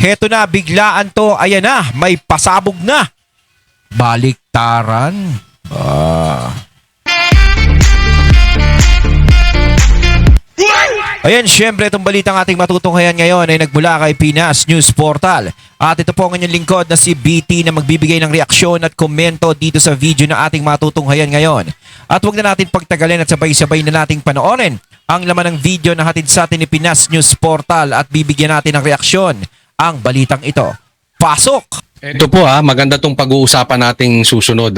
Heto na, biglaan to. Ayan na, may pasabog na. Baliktaran. Ayan, syempre itong balitang ating matutunghayan ngayon ay nagmula kay Pinas News Portal. At ito po ang inyong lingkod na si BT na magbibigay ng reaksyon at komento dito sa video na ating matutunghayan ngayon. At huwag na natin pagtagalin at sabay-sabay na nating panoorin ang laman ng video na hatid sa atin ni Pinas News Portal at bibigyan natin ng reaksyon ang balitang ito. Pasok! Ito po maganda tong pag-uusapan nating susunod.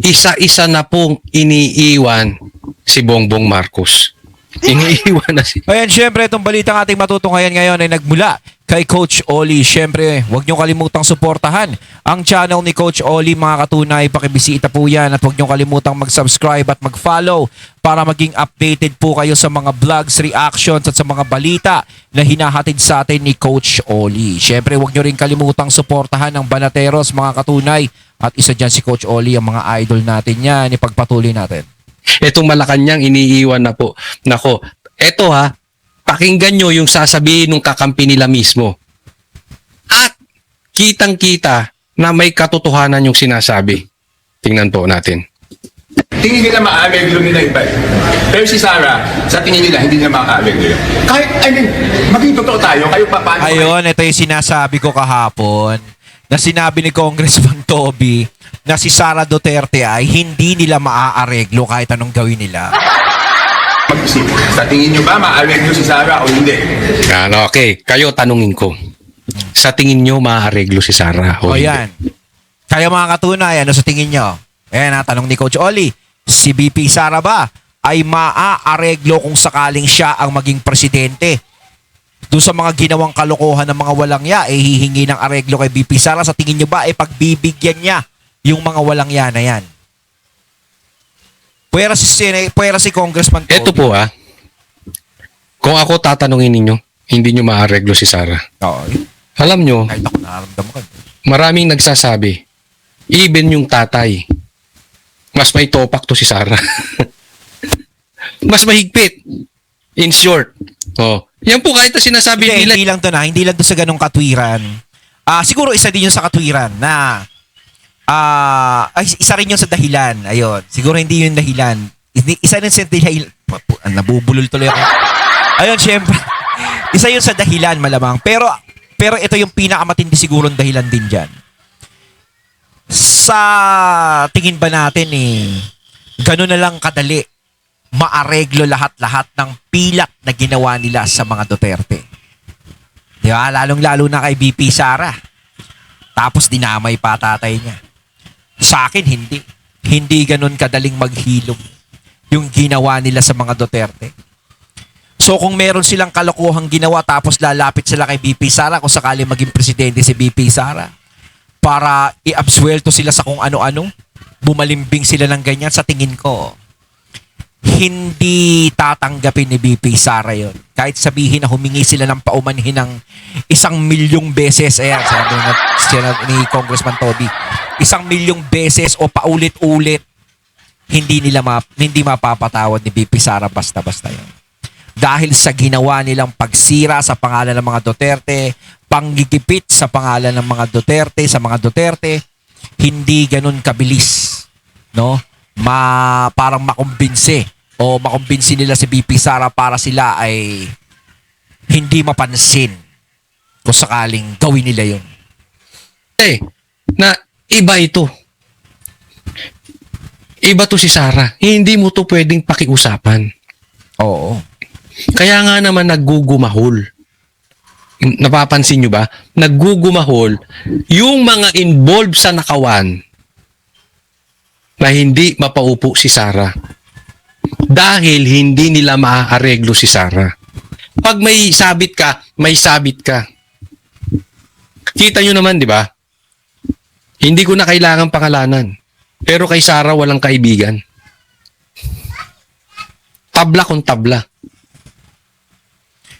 Isa-isa na pong iniiwan si Bongbong Marcos. Iniiwan na si... Ayan, syempre itong balitang ating matutunghayan ngayon ay nagmula kay Coach Oli. Syempre, huwag niyong kalimutang suportahan ang channel ni Coach Oli, mga katunay. Pakibisita po yan at huwag niyong kalimutang mag-subscribe at mag-follow para maging updated po kayo sa mga vlogs, reactions at sa mga balita na hinahatid sa atin ni Coach Oli. Syempre, huwag niyo rin kalimutang suportahan ang Banateros, mga katunay. At isa dyan si Coach Oli, ang mga idol natin yan. Ipagpatuloy natin. Itong Malacanang iniiwan na po. Nako, eto pakinggan nyo yung sasabihin ng kakampi nila mismo. At kitang-kita na may katotohanan yung sinasabi. Tingnan po natin. Tingin nila maareglo nila iba. Pero si Sara, sa tingin nila, hindi nila makaareglo. Kahit, maging totoo tayo, kayo pa paano? Ayun, ito yung sinasabi ko kahapon na sinabi ni Congressman Toby na si Sara Duterte ay hindi nila maaareglo kahit anong gawin nila. Mag-isip, sa tingin nyo ba maareglo si Sara o hindi? Okay, kayo tanungin ko. Sa tingin nyo maaareglo si Sara o O hindi? yan. Kayo mga katunay, ano sa tingin nyo? Ayan, tanong ni Coach Oli. Si BP Sara ba ay maaareglo kung sakaling siya ang maging presidente? Doon sa mga ginawang kalokohan ng mga walang ya, hihingi ng areglo kay BP Sara. Sa tingin nyo ba, pagbibigyan niya yung mga walang ya na yan? Puwera si Congressman Toby. Ito po kung ako tatanungin ninyo, hindi nyo maareglo si Sara. Oo, Alam nyo, kahit ako nararamdaman ko. maraming nagsasabi, even yung tatay, mas may topak to si Sara. Mas mahigpit. In short. Yan po kahit na sinasabi Hindi, nila. hindi lang to sa ganong katwiran. Siguro isa din yun sa katwiran na isa rin yun sa dahilan. Ayun. Siguro hindi yun dahilan. Isa rin sa dahilan. Nabubulol tuloy ako. Ayun, syempre. Isa yun sa dahilan malamang. Pero ito yung pinakamatindi sigurong dahilan din dyan. Sa tingin ba natin gano'n na lang kadali maareglo lahat-lahat ng pilak na ginawa nila sa mga Duterte. Di ba? Lalong-lalo na kay BP Sara. Tapos dinamay pa tatay niya. Sa akin, hindi. Hindi ganun kadaling maghilom yung ginawa nila sa mga Duterte. So kung meron silang kalokohang ginawa tapos lalapit sila kay BP Sara kung sakali maging presidente si BP Sara para i-absuelto sila sa kung ano-ano, bumalimbing sila ng ganyan, sa tingin ko, hindi tatanggapin ni BP Sara yun. Kahit sabihin na humingi sila ng paumanhin ng 1,000,000 beses. Ayan, sabi ni Congressman Toby. 1,000,000 beses o paulit-ulit, hindi mapapatawad ni BP Sara basta-basta yun. Dahil sa ginawa nilang pagsira sa pangalan ng mga Duterte, panggigipit sa pangalan ng mga Duterte, sa mga Duterte, hindi ganun kabilis, no? Parang makumbinsi o makumbinsi nila si BP Sara para sila ay hindi mapansin kung sakaling gawin nila yun. Na iba ito. Iba to si Sara. Hindi mo to pwedeng pakiusapan. Oo. Kaya nga naman naggugumahol. Napapansin nyo ba? Naggugumahol yung mga involved sa nakawan na hindi mapaupo si Sara. Dahil hindi nila maaareglo si Sara. Pag may sabit ka, may sabit ka. Kita nyo naman, di ba? Hindi ko na kailangan pangalanan. Pero kay Sara walang kaibigan. Tabla kung tabla.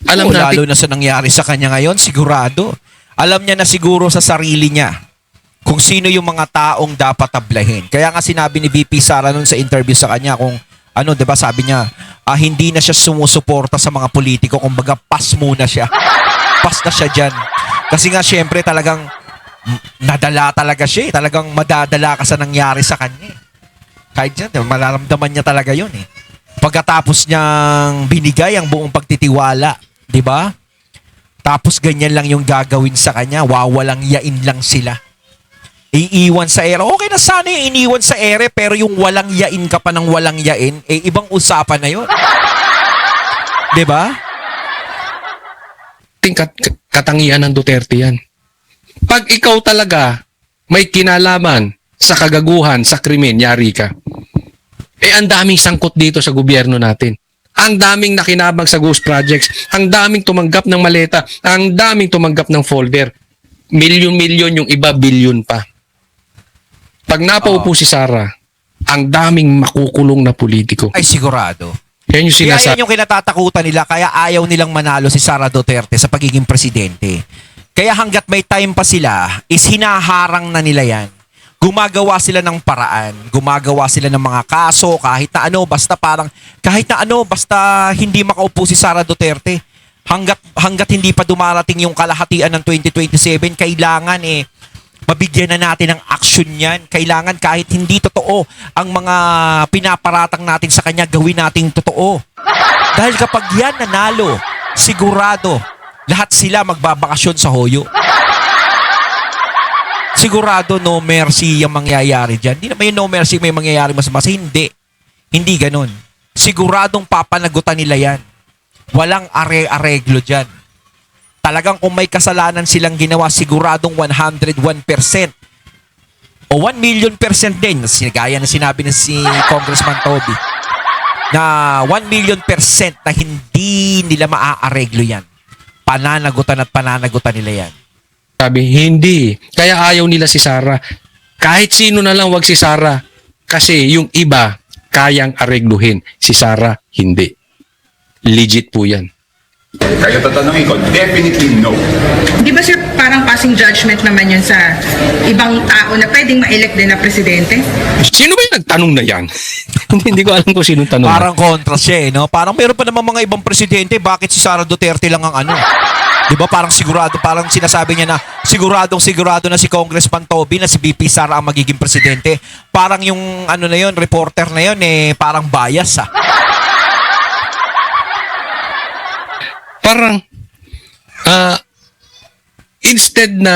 Alam natin, lalo na sa nangyari sa kanya ngayon, sigurado. Alam niya na siguro sa sarili niya kung sino yung mga taong dapat tablahin. Kaya nga sinabi ni VP Sara nun sa interview sa kanya kung ano, 'di ba, sabi niya, hindi na siya sumusuporta sa mga politiko, kumbaga pass muna siya. lampas na siya dyan. Kasi nga syempre talagang nadala talaga siya eh. Talagang madadala ka sa nangyari sa kanya eh. Kahit dyan, malaramdaman niya talaga yun eh. Pagkatapos niyang binigay ang buong pagtitiwala, di ba? Tapos ganyan lang yung gagawin sa kanya, wawalang yain lang sila. Iiwan sa ere. Okay na sana yung iniwan sa ere, pero yung walang yain ka pa ng walang yain, eh ibang usapan na yun. Di ba? Katangian ng Duterte yan. Pag ikaw talaga may kinalaman sa kagaguhan, sa krimen, yari ka. Eh, ang daming sangkot dito sa gobyerno natin. Ang daming nakinabang sa ghost projects. Ang daming tumanggap ng maleta. Ang daming tumanggap ng folder. Milyon-milyon, yung iba bilyon pa. Pag napaupo si Sara, ang daming makukulong na politiko. Ay sigurado. Yan yung Kaya sinasabi. yan yung kinatatakutan nila, kaya ayaw nilang manalo si Sara Duterte sa pagiging presidente. Kaya hanggat may time pa sila, is hinaharang na nila yan. Gumagawa sila ng paraan, gumagawa sila ng mga kaso, kahit na ano, basta hindi makaupo si Sara Duterte. Hanggat hindi pa dumarating yung kalahatian ng 2027, kailangan mabigyan na natin ng action yan. Kailangan kahit hindi totoo ang mga pinaparatang natin sa kanya, gawin nating totoo. Dahil kapag yan nanalo, sigurado, lahat sila magbabakasyon sa Hoyo. Sigurado no mercy yung mangyayari dyan. Hindi naman yung no mercy may mangyayari mas hindi. Hindi ganun. Siguradong papanagutan nila yan. Walang are-areglo dyan. Talagang kung may kasalanan silang ginawa, siguradong 101%. O 1,000,000% din. Gaya na sinabi na si Congressman Toby. Na 1,000,000% na hindi nila maaareglo yan. Pananagutan at pananagutan nila yan. Sabi, hindi. Kaya ayaw nila si Sara. Kahit sino na lang, wag si Sara. Kasi yung iba, kayang aregluhin. Si Sara, hindi. Legit po yan. Kaya tatanungin ko, definitely no. Di ba sir, parang passing judgment naman yun sa ibang tao na pwedeng ma-elect din na presidente? Sino ba yung nagtanong na yan? Hindi ko alam kung sinong tanong. Parang kontra siya no? Parang meron pa naman mga ibang presidente, bakit si Sara Duterte lang ang ano? Di ba parang sigurado, parang sinasabi niya na sigurado na si Congressman Toby na si BP Sara ang magiging presidente. Parang yung ano na yun, reporter na yun parang bias Parang, instead na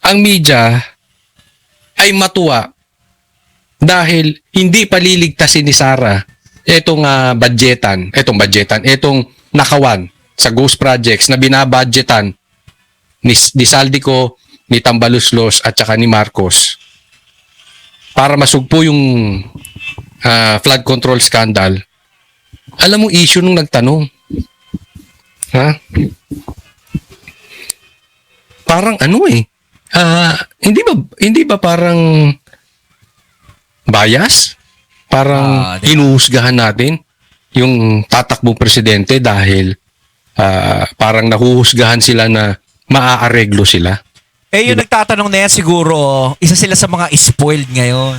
ang media ay matuwa dahil hindi paliligtasin ni Sara itong nakawan sa ghost projects na binabudgetan ni Saldico, ni Tambaluslos at saka ni Marcos para masugpo yung flood control scandal. Alam mo issue nung nagtanong. Ha? Parang hindi ba parang bias? Parang hinuhusgahan natin yung tatakbong presidente dahil parang nahuhusgahan sila na maaareglo sila. yung nagtatanong na yan siguro, isa sila sa mga spoiled ngayon.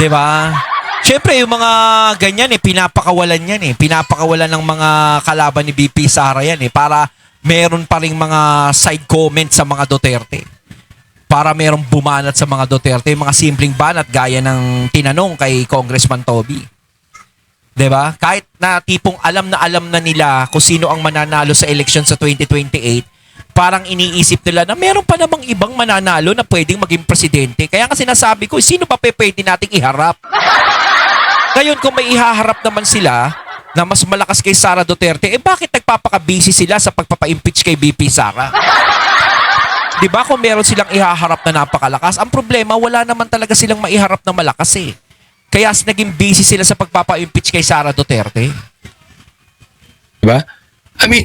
Di ba? Siyempre, yung mga ganyan pinapakawalan yan Pinapakawalan ng mga kalaban ni BP Sara yan para meron pa ring mga side comments sa mga Duterte. Para merong bumanat sa mga Duterte, mga simpleng banat gaya ng tinanong kay Congressman Toby. 'Di ba? Kahit na tipong alam na nila kung sino ang mananalo sa election sa 2028, parang iniisip nila na meron pa namang ibang mananalo na pwedeng maging presidente. Kaya nga sinasabi ko, sino pa pwede nating iharap? Ngayon kung may ihaharap naman sila na mas malakas kay Sara Duterte, bakit nagpapaka-busy sila sa pagpapa-impeach kay BP Sara? 'Di ba kung meron silang ihaharap na napakalakas, ang problema wala naman talaga silang maiharap na malakas Kaya naging busy sila sa pagpapa-impeach kay Sara Duterte. Diba? I mean,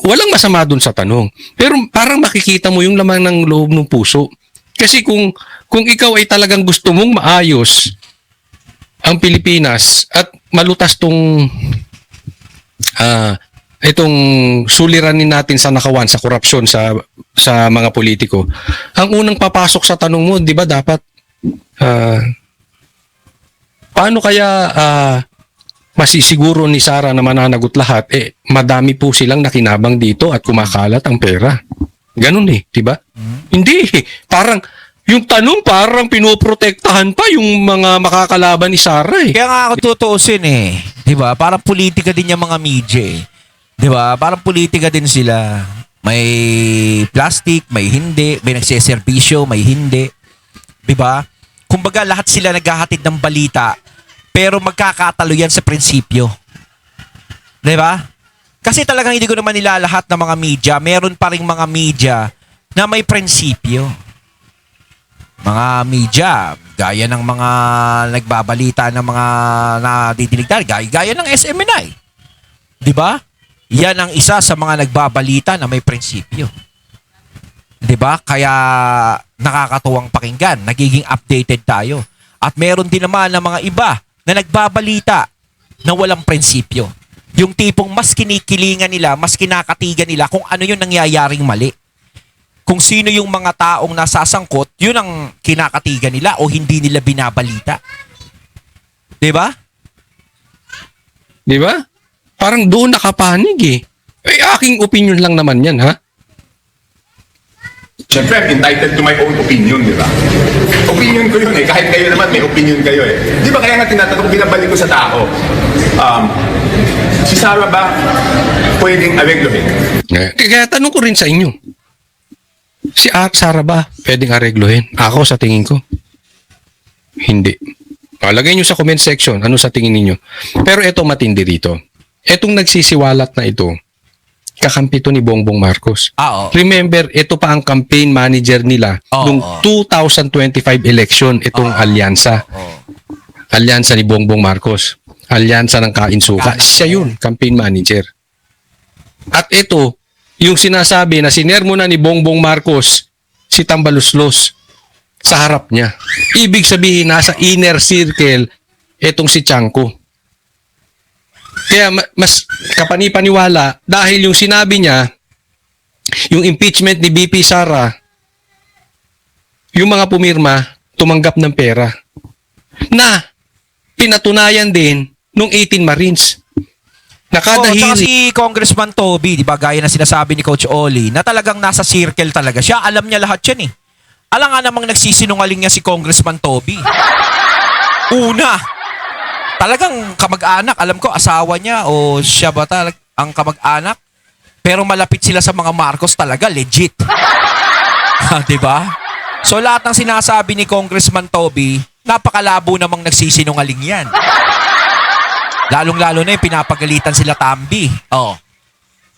walang masama dun sa tanong. Pero parang makikita mo yung laman ng loob ng puso. Kasi kung ikaw ay talagang gusto mong maayos ang Pilipinas at malutas itong suliranin natin sa nakawan, sa korupsyon, sa mga politiko, ang unang papasok sa tanong mo, di ba dapat paano kaya masisiguro ni Sara na mananagot lahat, madami po silang nakinabang dito at kumakalat ang pera. Ganun di ba? Hindi, parang, yung tanong parang pinoprotektahan pa yung mga makakalaban ni Sara Kaya nga ako tutuusin di ba? Parang politika din yung mga media di ba? Parang politika din sila. May plastic, may hindi, may nagseservisyo, may hindi. Di ba? Kumbaga lahat sila naghahatid ng balita pero magkakatalo yan sa prinsipyo. Di ba? Kasi talagang hindi ko naman nilalahat ng mga media. Meron pa ring mga media na may prinsipyo. Mga media, gaya ng mga nagbabalita ng mga nadidinig tayo, gaya ng SMNI. Di ba? Yan ang isa sa mga nagbabalita na may prinsipyo. Di ba? Kaya nakakatuwang pakinggan, nagiging updated tayo. At meron din naman ng mga iba na nagbabalita na walang prinsipyo. Yung tipong mas kinikilingan nila, mas kinakatigan nila kung ano yung nangyayaring mali. Kung sino yung mga taong nasasangkot, yun ang kinakatigan nila o hindi nila binabalita. Di ba? Di ba? Parang doon nakapanig aking opinion lang naman yan, ha? Siyempre, I'm entitled to my own opinion, di ba? Opinion ko yun kahit kayo naman may opinion kayo Di ba kaya nga tinatanong, binabalik ko sa tao, si Sara ba pwedeng areglohin? Kaya tanong ko rin sa inyo, si Sara ba pwedeng areglohin? Ako sa tingin ko, hindi. Lagay nyo sa comment section, ano sa tingin ninyo? Pero ito matindi dito. Etong nagsisiwalat na ito, kakampi to ni Bongbong Marcos. Oo. Remember, ito pa ang campaign manager nila noong 2025 election, itong alyansa. Alyansa ni Bongbong Marcos. Alyansa ng Kainsuka. Siya yun, campaign manager. At ito, yung sinasabi na sinermo na ni Bongbong Marcos si Tambaluslos sa harap niya. Ibig sabihin, nasa inner circle itong si Chanco. Kaya mas kapanipaniwala dahil yung sinabi niya, yung impeachment ni BP Sara, yung mga pumirma tumanggap ng pera na pinatunayan din nung 18 Marines. Na kada Tsaka hearing, si Congressman Toby, di ba, gaya na sinasabi ni Coach Oli, na talagang nasa circle talaga siya. Alam niya lahat yan Alam nga namang nagsisinungaling niya si Congressman Toby. Una, talagang kamag-anak, alam ko, asawa niya o siya ba ang kamag-anak? Pero malapit sila sa mga Marcos talaga, legit. Di ba? So lahat ng sinasabi ni Congressman Toby, napakalabo namang nagsisinungaling yan. Lalong-lalo na yung pinapagalitan sila Tambi.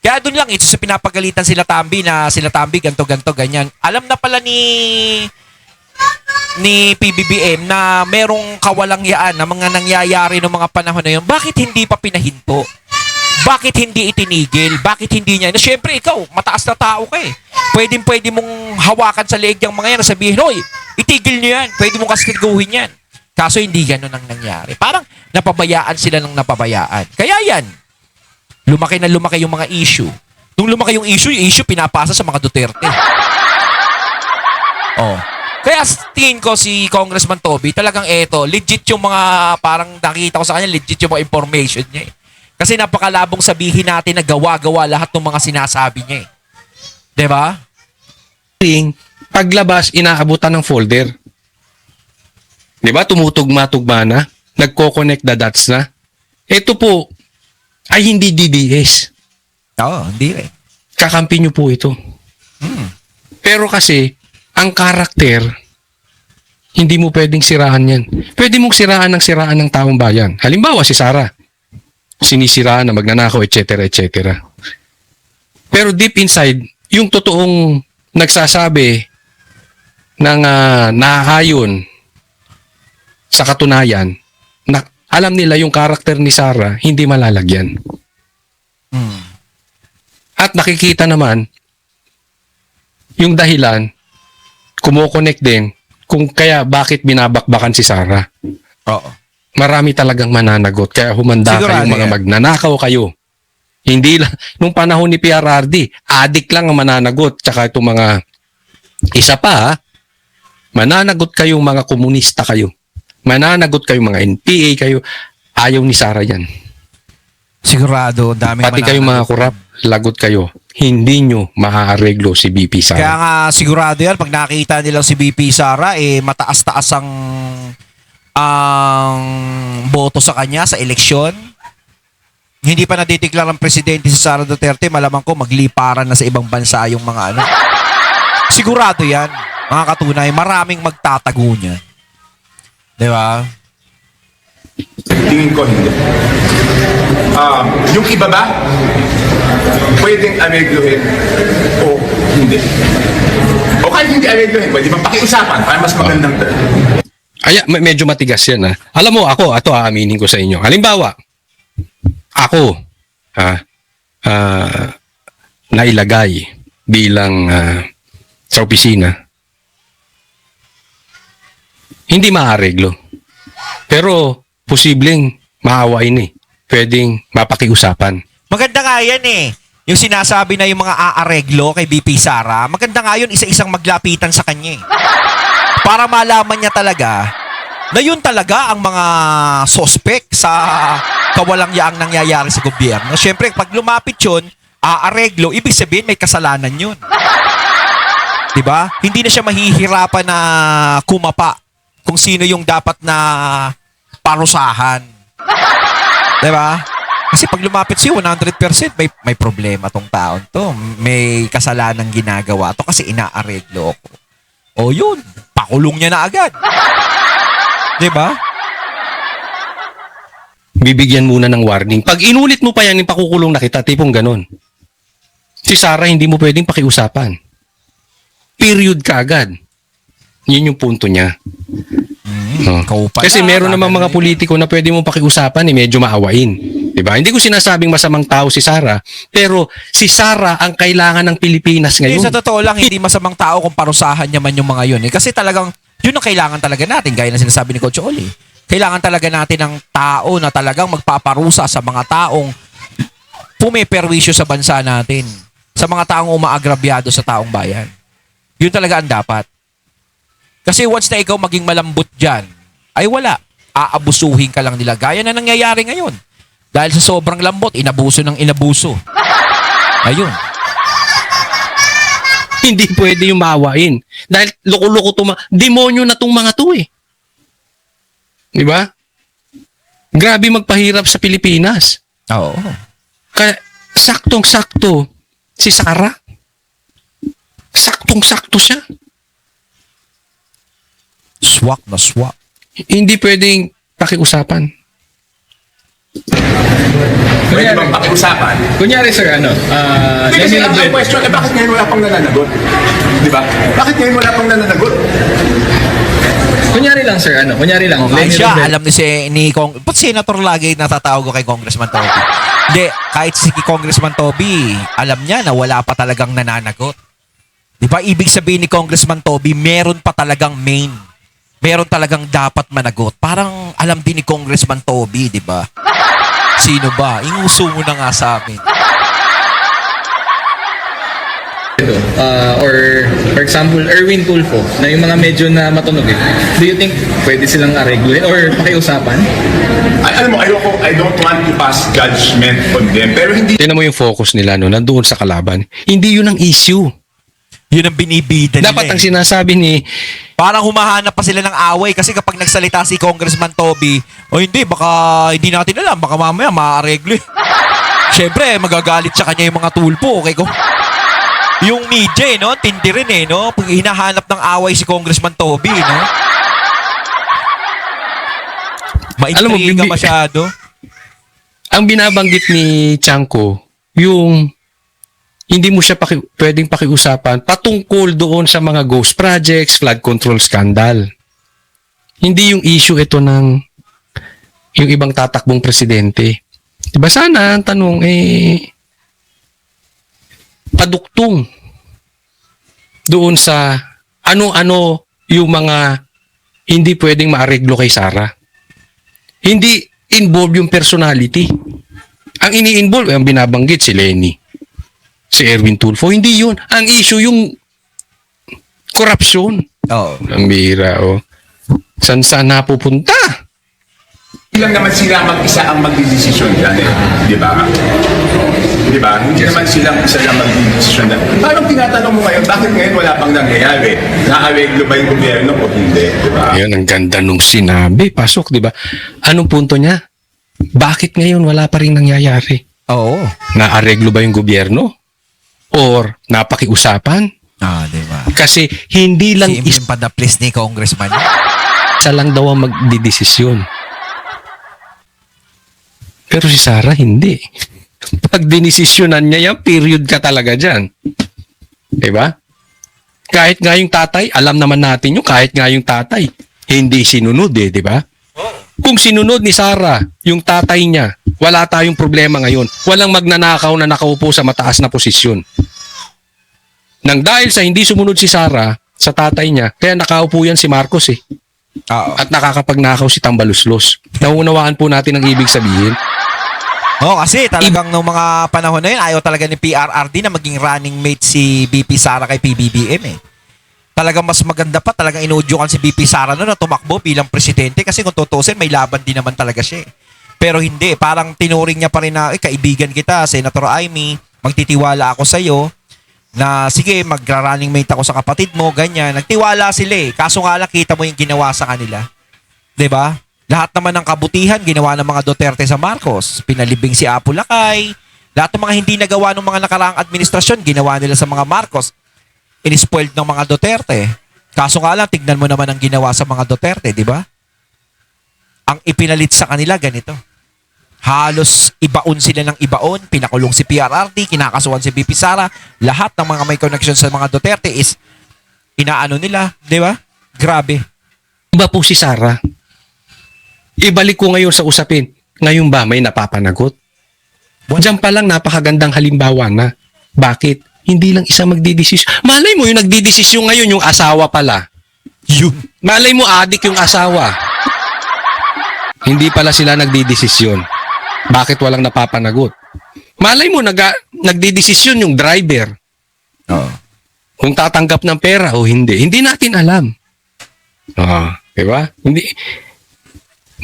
Kaya doon lang, ito sa pinapagalitan sila Tambi na sila Tambi, ganto-ganto, ganyan. Alam na pala ni PBBM na merong kawalangyaan na mga nangyayari ng mga panahon na yun. Bakit hindi pa pinahinto? Bakit hindi itinigil? Bakit hindi niya? Na syempre ikaw, mataas na tao ka Pwede mong hawakan sa leeg yung mga yan at sabihin, hoy, itigil niyo yan. Pwede mong kastiguhin yan. Kaso hindi ganun ang nangyari. Parang napabayaan sila ng napabayaan. Kaya yan, lumaki na lumaki yung mga issue. Nung lumaki yung issue pinapasa sa mga Duterte. Kaya tingin ko si Congressman Toby, talagang legit yung mga, parang nakita ko sa kanya, legit yung mga information niya Kasi napakalabong sabihin natin na gawa-gawa lahat ng mga sinasabi niya Diba? paglabas, inaabutan ng folder. Diba? Tumutugma-tugma na. Nagko-connect the dots na. Ito po ay hindi DDS. Hindi Kakampi nyo po ito. Pero kasi, ang karakter, hindi mo pwedeng siraan yan. Pwede mong siraan ng taong bayan. Halimbawa, si Sara. Sinisiraan na magnanakaw, etc. etc. Pero deep inside, yung totoong nagsasabi ng nahahayon sa katunayan, na alam nila yung karakter ni Sara, hindi malalagyan. At nakikita naman, yung dahilan, kumokonek din kung kaya bakit binabakbakan si Sara. Marami talagang mananagot. Kaya humanda kayong mga magnanakaw kayo. Hindi lang, nung panahon ni PRRD, adik lang ang mananagot. Tsaka itong mga, isa pa, mananagot kayong mga komunista kayo. Mananagot kayong mga NPA kayo. Ayaw ni Sara yan. Sigurado, daming Pati kayong mga kurap, lagot kayo. Hindi nyo maaareglo si BP Sara. Kaya nga sigurado yan, pag nakita nilang si BP Sara, mataas-taas ang boto sa kanya sa eleksyon. Hindi pa nadideklar ang presidente si Sara Duterte, malamang ko magliparan na sa ibang bansa yung mga ano. Sigurado yan, mga katunay, maraming magtatago niya. Di ba? Tingin ko hindi. Yung iba ba, pwedeng aregluhin o hindi? O kahit hindi aregluhin, pwede bang pakiusapan para mas magandang term? Ay, medyo matigas yan. Alam mo, ako, ito aaminin ko sa inyo. Halimbawa, ako, nailagay bilang sa opisina, hindi maareglo. Pero, posibleng maawain Pwedeng mapakiusapan. Maganda nga yan Yung sinasabi na yung mga aareglo kay BP Sara, maganda nga yun isa-isang maglapitan sa kanya Para malaman niya talaga na yun talaga ang mga sospek sa kawalang yaang nangyayari sa gobyerno. Siyempre, pag lumapit yun, aareglo, ibig sabihin may kasalanan yun. Diba? Hindi na siya mahihirapan na kumapa kung sino yung dapat na parusahan. Diba? Kasi pag lumapit siya 100%, may problema tong taon to. May kasalanang ginagawa to kasi inaareglo ko. O yun, pakulong niya na agad. Diba? Bibigyan muna ng warning. Pag inulit mo pa yan, pakukulong na kita, tipong ganon. Si Sara, hindi mo pwedeng pakiusapan. Period ka agad. Yun yung punto niya. Kasi meron namang mga politiko na pwede mong pakiusapan, medyo maawain. Diba? Hindi ko sinasabing masamang tao si Sara, pero si Sara ang kailangan ng Pilipinas ngayon. Sa totoo lang, hindi masamang tao kung parusahan niya man yung mga yun. Kasi talagang, yun ang kailangan talaga natin, gaya na sinasabi ni Coach Oli. Kailangan talaga natin ng tao na talagang magpaparusa sa mga taong pumiperwisyo sa bansa natin. Sa mga taong umaagrabyado sa taong bayan. Yun talaga ang dapat. Kasi once na ikaw maging malambot dyan, ay wala. Aabusuhin ka lang nila. Gaya na nangyayari ngayon. Dahil sa sobrang lambot, inabuso ng inabuso. Ayun. Hindi pwede yung maawain. Dahil loko-loko demonyo na tong mga to Di ba? Grabe magpahirap sa Pilipinas. Oo. Kaya saktong-sakto si Sara. Saktong-sakto siya. Swak na swak. Hindi pwedeng pakiusapan. Pwede bang pakiusapan? Kunyari sir, Kasi ang question, bakit ngayon wala pang nananagot? Di ba? Bakit ngayon wala pang nananagot? kunyari lang sir, kunyari lang. Kahit Lenny siya, Robredo. alam ni ba't senator lagi natatawag ko kay Congressman Toby? Hindi, kahit si Congressman Toby, alam niya na wala pa talagang nananagot. Di ba? Ibig sabihin ni Congressman Toby, meron pa talagang main. Meron talagang dapat managot. Parang alam din ni Congressman Toby, di ba? Sino ba? Inguso mo na nga sa amin. Or for example, Erwin Tulfo, na yung mga medyo na matunog Do you think pwede silang aregluhin or pakiusapan? Alam mo, I don't want to pass judgment on them. Pero hindi Tingnan mo yung focus nila nandoon sa kalaban. Hindi yun ang issue. Yun ang binibida nila. Dapat ang sinasabi ni Parang humahanap pa sila ng away kasi kapag nagsalita si Congressman Toby, o hindi, baka hindi natin alam, baka mamaya maaareglo. Siyempre, magagalit sa kanya yung mga tulpo, okay ko? Yung media, no? Tindi rin, no? Pag hinahanap ng away si Congressman Toby, no? Alam mo, Maintriga masyado. ang binabanggit ni Chanko, yung hindi mo siya pwedeng pakiusapan patungkol doon sa mga ghost projects, flood control scandal. Hindi yung issue ito ng yung ibang tatakbong presidente. Diba sana ang tanong paduktong doon sa ano-ano yung mga hindi pwedeng maareglo kay Sara. Hindi involve yung personality. Ang ini-involve, ang binabanggit si Lenny, si Erwin Tulfo, hindi yun. Ang issue yung corruption. Oo. Ang bihira, Saan napupunta? lang naman sila mag-isa ang magdidesisyon dyan eh. Di ba? Di ba? Hindi naman silang isa lang magdidesisyon dyan. Parang tinatanong mo ngayon, bakit ngayon wala pang nangyayari? Naareglo ba yung gobyerno o hindi? Di ba? Ayun, ang ganda nung sinabi. Pasok, di ba? Anong punto niya? Bakit ngayon wala pa rin nangyayari? Oo. Naareglo ba yung gobyerno? Or napakiusapan? Di ba? Kasi hindi lang Si Imlim Padaplis ni Congressman. isa lang daw ang magdidesisyon. Pero si Sara, hindi. Pag dinesisyonan niya yan, period ka talaga dyan. Diba? Kahit nga yung tatay, alam naman natin yung kahit nga yung tatay, hindi sinunod diba? Kung sinunod ni Sara, yung tatay niya, wala tayong problema ngayon. Walang magnanakaw na nakaupo sa mataas na posisyon. Nang dahil sa hindi sumunod si Sara sa tatay niya, kaya nakaupo yan si Marcos eh. Oo. At nakakapagnakaw si Tambaluslos. Naunawaan po natin ang ibig sabihin. Oo, kasi talagang nung mga panahon na yun, ayaw talaga ni PRRD na maging running mate si BP Sara kay PBBM eh. Talagang mas maganda pa, talagang inudyukan si BP Sara noon na tumakbo bilang presidente kasi kung tutusin, may laban din naman talaga siya eh. Pero hindi, parang tinuring niya pa rin na, kaibigan kita, Senator Amy, magtitiwala ako sa'yo, na sige, magra-running mate ako sa kapatid mo, ganyan. Nagtiwala sila eh. Kaso nga lang, kita mo yung ginawa sa kanila. 'Di ba? Lahat naman ng kabutihan, ginawa ng mga Duterte sa Marcos. Pinalibing si Apo Lakay. Lahat ng mga hindi nagawa ng mga nakaraang administrasyon, ginawa nila sa mga Marcos. Inispoiled ng mga Duterte. Kaso nga lang, tignan mo naman ang ginawa sa mga Duterte, di ba? Ang ipinalit sa kanila, ganito. Halos ibaon sila ng ibaon. Pinakulong si PRRD, kinakasuhan si BP Sara. Lahat ng mga may connection sa mga Duterte is inaano nila, di ba? Grabe. Iba po si Sara. Ibalik ko ngayon sa usapin. Ngayon ba may napapanagot? Diyan pa lang napakagandang halimbawa na. Bakit? Hindi lang isa magdidesisyon. Malay mo yung nagdidesisyon ngayon yung asawa pala. Yun. Malay mo adik yung asawa. Hindi pala sila nagdidesisyon. Bakit walang napapanagot? Malay mo nagdidesisyon yung driver. Oo. Kung tatanggap ng pera o hindi. Hindi natin alam. Diba? Hindi.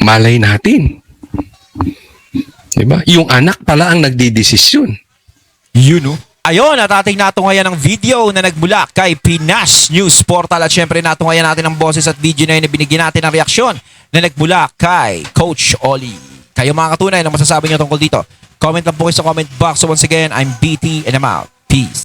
Malay natin. Diba? Yung anak pala ang nagdidesisyon. Yun, no? Ayun, at ating natungayan ng video na nagmula kay Pinas News Portal at syempre natungayan natin ang boses at video na yun na binigyan natin ng reaksyon na nagmula kay Coach Oli. Kayo mga katunay, ano masasabi niyo tungkol dito? Comment lang po kayo sa comment box. So once again, I'm BT and I'm out. Peace.